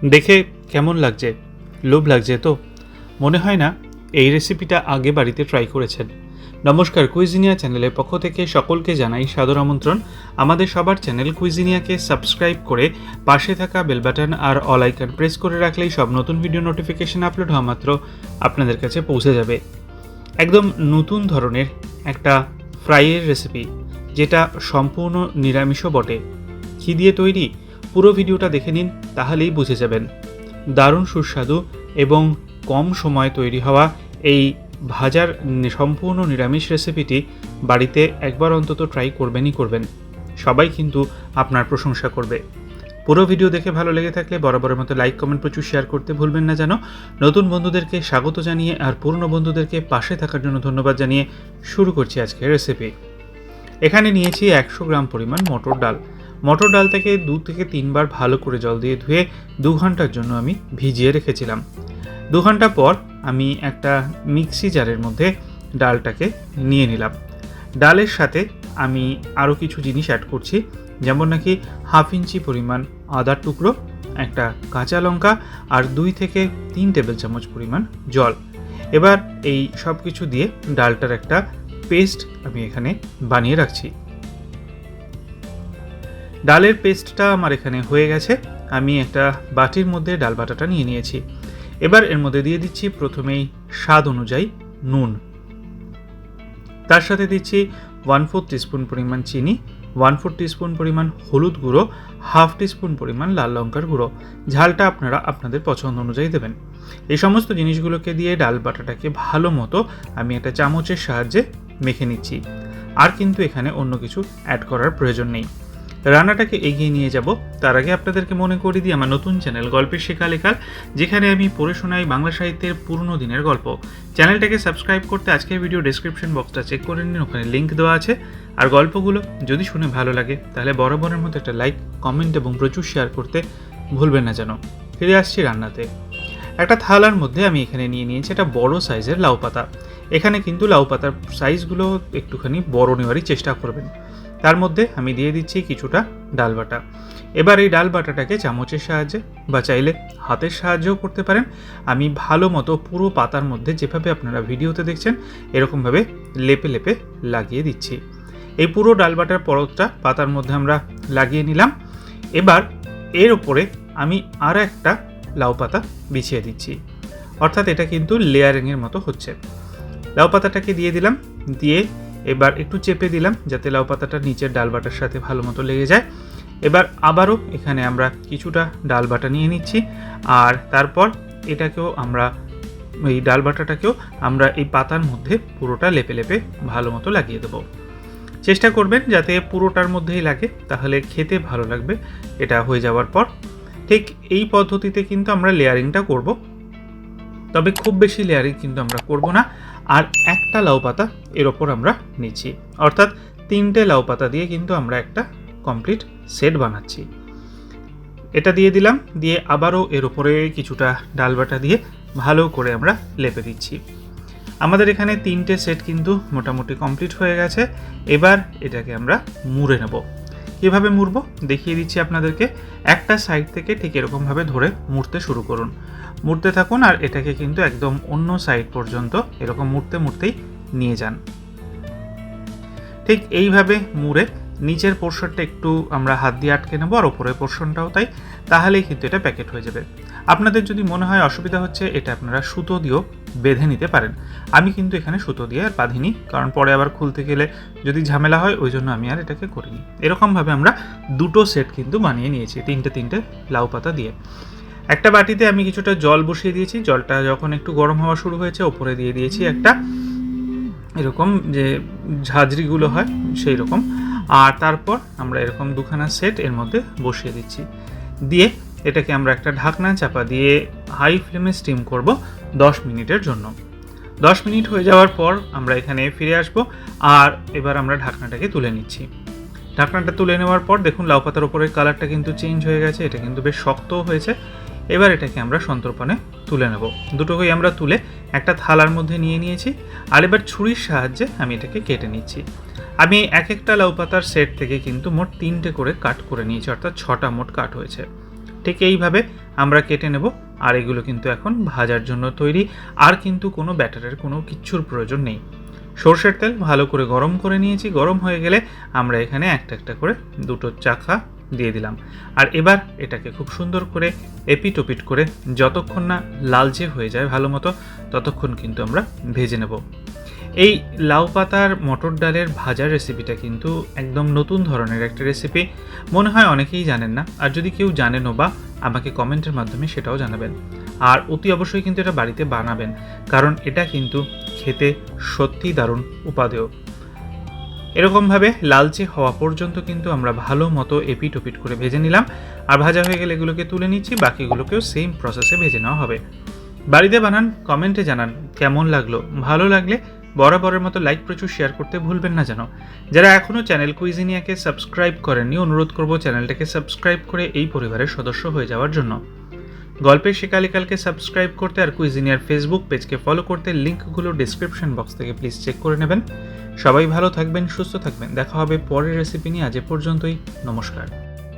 দেখে কেমন লাগছে? লোভ লাগছে তো? মনে হয় না এই রেসিপিটা আগে বাড়িতে ট্রাই করেছেন। নমস্কার, কুইজিনিয়া চ্যানেলের পক্ষ থেকে সকলকে জানাই সাদর আমন্ত্রণ। আমাদের সবার চ্যানেল কুইজিনিয়াকে সাবস্ক্রাইব করে পাশে থাকা বেল বাটন আর অল আইকন প্রেস করে রাখলেই সব নতুন ভিডিও নোটিফিকেশন আপলোড হওয়া মাত্র আপনাদের কাছে পৌঁছে যাবে। একদম নতুন ধরনের একটা ফ্রাইয়ের রেসিপি, যেটা সম্পূর্ণ নিরামিষও বটে। কী দিয়ে তৈরি? পুরো ভিডিওটা দেখে নিন, তাহলেই বুঝে যাবেন। দারুণ সুস্বাদু এবং কম সময়ে তৈরি হওয়া এই ভাজার সম্পূর্ণ নিরামিষ রেসিপিটি বাড়িতে একবার অন্তত ট্রাই করবেনই করবেন। সবাই কিন্তু আপনার প্রশংসা করবে। পুরো ভিডিও দেখে ভালো লেগে থাকলে বরাবরের মতো লাইক, কমেন্ট প্রচুর শেয়ার করতে ভুলবেন না যেন। নতুন বন্ধুদেরকে স্বাগত জানিয়ে আর পুরনো বন্ধুদেরকে পাশে থাকার জন্য ধন্যবাদ জানিয়ে শুরু করছি আজকের রেসিপি। এখানে নিয়েছি 100 গ্রাম পরিমাণ মটর ডাল। মটর ডালটাকে 2 থেকে 3 বার ভালো করে জল দিয়ে ধুয়ে 2 ঘন্টার জন্য আমি ভিজিয়ে রেখেছিলাম। 2 ঘন্টা পর আমি একটা মিক্সি জারের মধ্যে ডালটাকে নিয়ে নিলাম। ডালের সাথে আমি আরও কিছু জিনিস অ্যাড করছি, যেমন নাকি 1/2 ইঞ্চি পরিমাণ আদার টুকরো, একটা কাঁচা লঙ্কা আর 2 থেকে 3 টেবিল চামচ পরিমাণ জল। এবার এই সব কিছু দিয়ে ডালটার একটা পেস্ট আমি এখানে বানিয়ে রাখছি। ডালের পেস্টটা আমার এখানে হয়ে গেছে। আমি একটা বাটির মধ্যে ডাল বাটাটা নিয়ে নিয়েছি। এবার এর মধ্যে দিয়ে দিচ্ছি প্রথমেই স্বাদ অনুযায়ী নুন, তার সাথে দিচ্ছি 1/4 টিস্পুন পরিমাণ চিনি, 1/4 টিস্পুন পরিমাণ হলুদ গুঁড়ো, 1/2 টিস্পুন পরিমাণ লাল লঙ্কার গুঁড়ো। ঝালটা আপনারা আপনাদের পছন্দ অনুযায়ী দেবেন। এই সমস্ত জিনিসগুলোকে দিয়ে ডাল বাটাটাকে ভালো মতো আমি একটা চামচের সাহায্যে মেখে নিচ্ছি। আর কিন্তু এখানে অন্য কিছু অ্যাড করার প্রয়োজন নেই। রান্নাটাকে এগিয়ে নিয়ে যাব তার আগে আপনাদেরকে মনে করিয়ে দিই আমার নতুন চ্যানেল গল্পের শেখা লেখাল, যেখানে আমি পড়ে শোনাই বাংলা সাহিত্যের পুরনো দিনের গল্প। চ্যানেলটাকে সাবস্ক্রাইব করতে আজকের ভিডিও ডেসক্রিপশন বক্সটা চেক করে নিন, ওখানে লিঙ্ক দেওয়া আছে। আর গল্পগুলো যদি শুনে ভালো লাগে তাহলে বরাবরের মতো একটা লাইক, কমেন্ট এবং প্রচুর শেয়ার করতে ভুলবেন না যেন। ফিরে আসছি রান্নাতে। একটা থালার মধ্যে আমি এখানে নিয়ে নিয়েছি একটা বড় সাইজের লাউ পাতা। এখানে কিন্তু লাউ পাতার সাইজগুলো একটুখানি বড় নেওয়ারই চেষ্টা করবেন। তার মধ্যে আমি দিয়ে দিচ্ছি কিছুটা ডাল বাটা। এবার এই ডাল বাটাটাকে চামচের সাহায্যে বা চাইলে হাতের সাহায্যেও করতে পারেন, আমি ভালো মতো পুরো পাতার মধ্যে যেভাবে আপনারা ভিডিওতে দেখছেন এরকমভাবে লেপে লেপে লাগিয়ে দিচ্ছি। এই পুরো ডাল বাটার পরতটা পাতার মধ্যে আমরা লাগিয়ে নিলাম। এবার এর ওপরে আমি আর একটা লাউ পাতা বিছিয়ে দিচ্ছি, অর্থাৎ এটা কিন্তু লেয়ারিংয়ের মতো হচ্ছে। লাউ পাতাটাকে দিয়ে দিলাম, দিয়ে এবার একটু চেপে দিলাম যাতে লাউ পাতাটা নিচের ডাল বাটার সাথে ভালো মতো লেগে যায়। এবার আবারও এখানে আমরা কিছুটা ডাল বাটা নিয়ে নিচ্ছি, আর তারপর এটাকেও আমরা এই ডাল বাটাটাকেও আমরা এই পাতার মধ্যে পুরোটা লেপে লেপে ভালো মতো লাগিয়ে দেবো। চেষ্টা করবেন যাতে পুরোটার মধ্যেই লাগে, তাহলে খেতে ভালো লাগবে। এটা হয়ে যাওয়ার পর ঠিক এই পদ্ধতিতে কিন্তু আমরা লেয়ারিংটা করব, তবে খুব বেশি লেয়ারিং কিন্তু আমরা করব না। আর একটা লাউ পাতা এর ওপর আমরা নিচ্ছি, অর্থাৎ 3টে লাউ পাতা দিয়ে কিন্তু আমরা একটা কমপ্লিট সেট বানাচ্ছি। এটা দিয়ে দিলাম, দিয়ে আবারও এর ওপরে কিছুটা ডাল বাটা দিয়ে ভালো করে আমরা লেপে দিচ্ছি। আমাদের এখানে 3টে সেট কিন্তু মোটামুটি কমপ্লিট হয়ে গেছে। এবার এটাকে আমরা মুড়ে নেব। কীভাবে মুড়ব দেখিয়ে দিচ্ছি আপনাদেরকে। একটা সাইড থেকে ঠিক এরকমভাবে ধরে মুড়তে শুরু করুন, মুড়তে থাকুন, আর এটাকে কিন্তু একদম অন্য সাইড পর্যন্ত এরকম মুড়তে মুড়তেই নিয়ে যান। ঠিক এইভাবে মুড়ে নিচের পোর্শনটা একটু আমরা হাত দিয়ে আটকে নেবো, আর ওপরের পোর্শনটাও তাই, তাহলেই কিন্তু এটা প্যাকেট হয়ে যাবে। আপনাদের যদি মনে হয় অসুবিধা হচ্ছে, এটা আপনারা সুতো দিয়েও বেঁধে নিতে পারেন। আমি কিন্তু এখানে সুতো দিয়ে আর বাঁধিনি, কারণ পরে আবার খুলতে গেলে যদি ঝামেলা হয়, ওই জন্য আমি আর এটাকে করিনি। এরকমভাবে আমরা 2টো সেট কিন্তু বানিয়ে নিয়েছি 3টে লাউ পাতা দিয়ে। একটা বাটিতে আমি কিছুটা জল বসিয়ে দিয়েছি। জলটা যখন একটু গরম হওয়া শুরু হয়েছে, ওপরে দিয়ে দিয়েছি একটা এরকম যে ঝাঁঝরিগুলো হয় সেই রকম, আর তারপর আমরা এরকম 2খানা সেট এর মধ্যে বসিয়ে দিচ্ছি। দিয়ে এটাকে আমরা একটা ঢাকনা চাপা দিয়ে হাই ফ্লেমে স্টিম করব 10 মিনিটের জন্য। 10 মিনিট হয়ে যাওয়ার পর আমরা এখানে ফিরে আসব, আর এবার আমরা ঢাকনাটাকে তুলে নিচ্ছি। ঢাকনাটা তুলে নেওয়ার পর দেখুন লাউ পাতার উপরের কালারটা কিন্তু চেঞ্জ হয়ে গেছে, এটা কিন্তু বেশ শক্তও হয়েছে। এবার এটাকে আমরা সন্তর্পণে তুলে নেব। দুটোকেই আমরা তুলে একটা থালার মধ্যে নিয়ে নিয়েছি, আর এবার ছুরির সাহায্যে আমি এটাকে কেটে নিচ্ছি। আমি একটা লাউ পাতার সেট থেকে কিন্তু মোট 3টে করে কাট করে নিয়েছি, অর্থাৎ 6টা মোট কাট হয়েছে। ঠিক এইভাবে আমরা কেটে নেব। আর এগুলো কিন্তু এখন ভাজার জন্য তৈরি, আর কিন্তু কোনো ব্যাটারের কোনো কিচ্ছুর প্রয়োজন নেই। সরষের তেল ভালো করে গরম করে নিয়েছি, গরম হয়ে গেলে আমরা এখানে একটা একটা করে দুটো চাকা দিয়ে দিলাম। আর এবার এটাকে খুব সুন্দর করে এপিট ওপিট করে যতক্ষণ না লালচে হয়ে যায় ভালো মতো, ততক্ষণ কিন্তু আমরা ভেজে নেব। এই লাউ পাতার মটর ডালের ভাজার রেসিপিটা কিন্তু একদম নতুন ধরনের একটা রেসিপি, মনে হয় অনেকেই জানেন না। আর যদি কেউ জানেনও বা আমাকে কমেন্টের মাধ্যমে সেটাও জানাবেন। আর অতি অবশ্যই কিন্তু এটা বাড়িতে বানাবেন, কারণ এটা কিন্তু খেতে সত্যিই দারুণ উপাদেয়। এরকমভাবে লালচে হওয়া পর্যন্ত কিন্তু আমরা ভালো মতো এপিট ওপিট করে ভেজে নিলাম। আর ভাজা হয়ে গেলে এগুলোকে তুলে নিচ্ছি, বাকিগুলোকেও সেম প্রসেসে ভেজে নেওয়া হবে। বাড়িতে বানান, কমেন্টে জানান কেমন লাগলো। ভালো লাগলে বরাবরের মতো লাইক প্রচুর শেয়ার করতে ভুলবেন না যেন। যারা এখনও চ্যানেল কুইজিনিয়াকে সাবস্ক্রাইব করেননি, অনুরোধ করব চ্যানেলটাকে সাবস্ক্রাইব করে এই পরিবারের সদস্য হয়ে যাওয়ার জন্য। গল্পের শেখালেকালকে সাবস্ক্রাইব করতে আর কুইজিনিয়ার ফেসবুক পেজকে ফলো করতে লিঙ্কগুলো ডিসক্রিপশন বক্স থেকে প্লিজ চেক করে নেবেন। সবাই ভালো থাকবেন, সুস্থ থাকবেন। দেখা হবে পরের রেসিপি নিয়ে। আজ এ পর্যন্তই, নমস্কার।